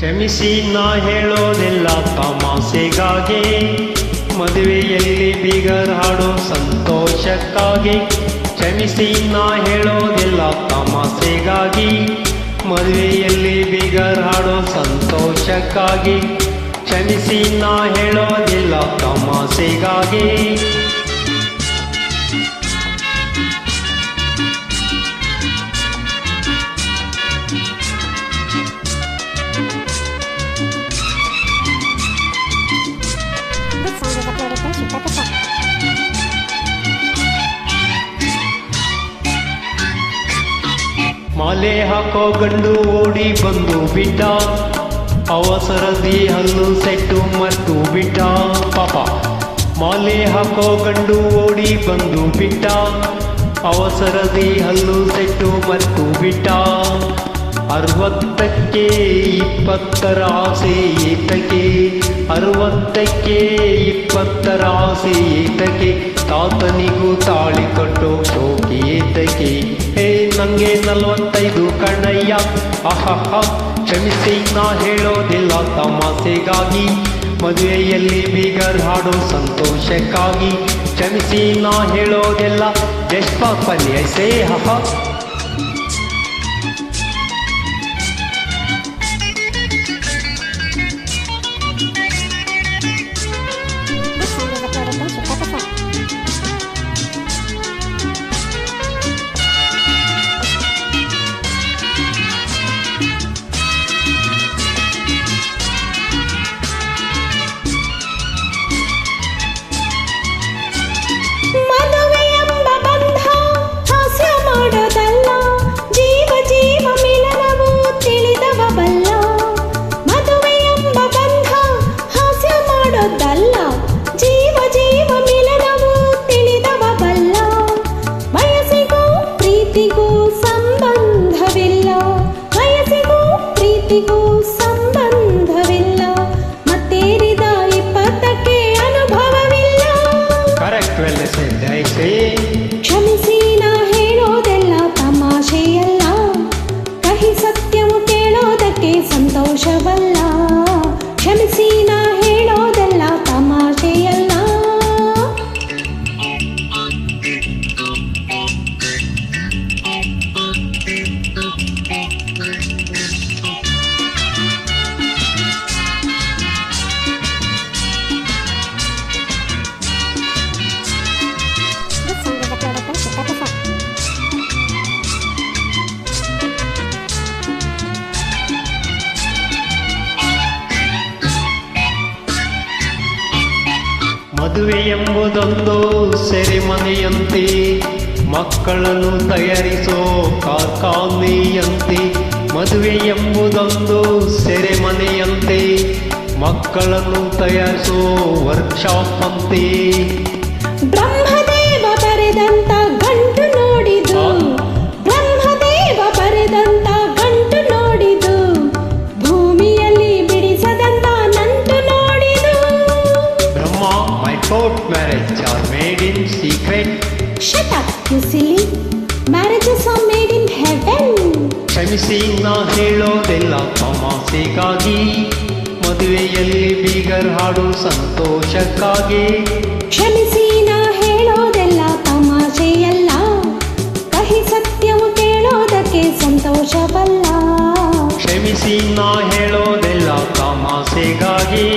ಕ್ಷಮಿಸಿ ನಾ ಹೇಳೋದೆಲ್ಲ ತಮಾಸೆಗಾಗಿ, ಮದುವೆಯಲ್ಲಿ ಬೀಗರ್ ಹಾಡೋ ಸಂತೋಷಕ್ಕಾಗಿ. ಕ್ಷಮಿಸಿ ನಾ ಹೇಳೋದೆಲ್ಲ ತಮಾಸೆಗಾಗಿ, ಮದುವೆಯಲ್ಲಿ ಬೀಗರ್ ಹಾಡೋ ಸಂತೋಷಕ್ಕಾಗಿ. ಕ್ಷಮಿಸಿ ನಾ ಹೇಳೋದಿಲ್ಲ ತಮಾಸೆಗಾಗಿ. ಮಾಲೆ ಹಾಕೋ ಗಂಡು ಓಡಿ ಬಂದು ಬಿಟ್ಟ, ಅವಸರದಿ ಹಲ್ಲು ಸೆಟ್ಟು ಮರ್ತು ಬಿಟ್ಟ ಪಾಪ. ಮಾಲೆ ಹಾಕೋ ಗಂಡು ಓಡಿ ಬಂದು ಬಿಟ್ಟ, ಅವಸರದಿ ಹಲ್ಲು ಸೆಟ್ಟು ಮರ್ತು ಬಿಟ್ಟ. 60ಕ್ಕೆ 20ರ ಆಸೆ ಏತಕ್ಕೆ, 60ಕ್ಕೆ 20ರ ಆಸೆ ಏತಕ್ಕೆ, ತಾತನಿಗೂ ತಾಳಿ ಕಟ್ಟೋ ಶೋಕಿ ಏತಕ್ಕೆ. ಹೇ ನಂಗೆ 45 ಕಣಯ್ಯ, ಅಹಹ. ಕ್ಷಮಿಸಿ ನಾ ಹೇಳೋದಿಲ್ಲ ತಮಾಸೆಗಾಗಿ, ಮದುವೆಯಲ್ಲಿ ಬೀಗರ್ ಹಾಡೋ ಸಂತೋಷಕ್ಕಾಗಿ. ಕ್ಷಮಿಸಿ ನಾ ಹೇಳೋದೆಲ್ಲ ಜಸ್ಟ್ ಫಾರ್ ಫನ್, ಐಸೇ ಹಹ. ಸಂಬಂಧವಿಲ್ಲ, ಮತ್ತೇರಿದ 20ಕ್ಕೆ ಅನುಭವವಿಲ್ಲ. ಕ್ಷಮಿಸಿ ನಾ ಹೇಳೋದೆಲ್ಲ ತಮಾಷೆಯಲ್ಲ, ಕಹಿ ಸತ್ಯವು ಕೇಳೋದಕ್ಕೆ ಸಂತೋಷವಲ್ಲ. ಕ್ಷಮಿಸಿ ನಾ ಹೇಳೋದೆಲ್ಲ ತಮಾಷೆಯಲ್ಲ. ಮದುವೆ ಎಂಬುದೊಂದು ಸೆರೆಮನೆಯಂತೆ, ಮಕ್ಕಳನ್ನು ತಯಾರಿಸೋ ಕಾರ್ಖಾನೆಯಂತೆ. ಮದುವೆ ಎಂಬುದೊಂದು ಸೆರೆಮನೆಯಂತೆ, ಮಕ್ಕಳನ್ನು ತಯಾರಿಸೋ ವರ್ಕ್ಶಾಪ್ ಅಂತೆ. ಬ್ರಹ್ಮದೇವ ಬರೆದಂತ ಗಂಟು ನೋಡಿದು, ಬ್ರಹ್ಮದೇವ ಬರೆದಂತ ಗಂಟು ನೋಡಿದು, ಭೂಮಿಯಲ್ಲಿ ಬಿಡಿಸದಂತ ನಂಟು ನೋಡಿದು. ಬ್ರಹ್ಮ, my court marriage are made in secret. Shut up, you silly. Marriages are made in heaven. ಕ್ಷಮಿಸಿ ನಾ ಹೇಳೋದೆಲ್ಲ ತಮಾಸೆಗಾಗಿ, ಮದುವೆಯಲ್ಲಿ ಬೀಗರ್ ಹಾಡು ಸಂತೋಷಕ್ಕಾಗಿ. ಕ್ಷಮಿಸಿ ನಾ ಹೇಳೋದೆಲ್ಲ ತಮಾಷೆಯಲ್ಲ, ಕಹಿ ಸತ್ಯವು ಕೇಳೋದಕ್ಕೆ ಸಂತೋಷವಲ್ಲ. ಕ್ಷಮಿಸಿ ನಾ ಹೇಳೋದೆಲ್ಲ ತಮಾಸೆಗಾಗಿ.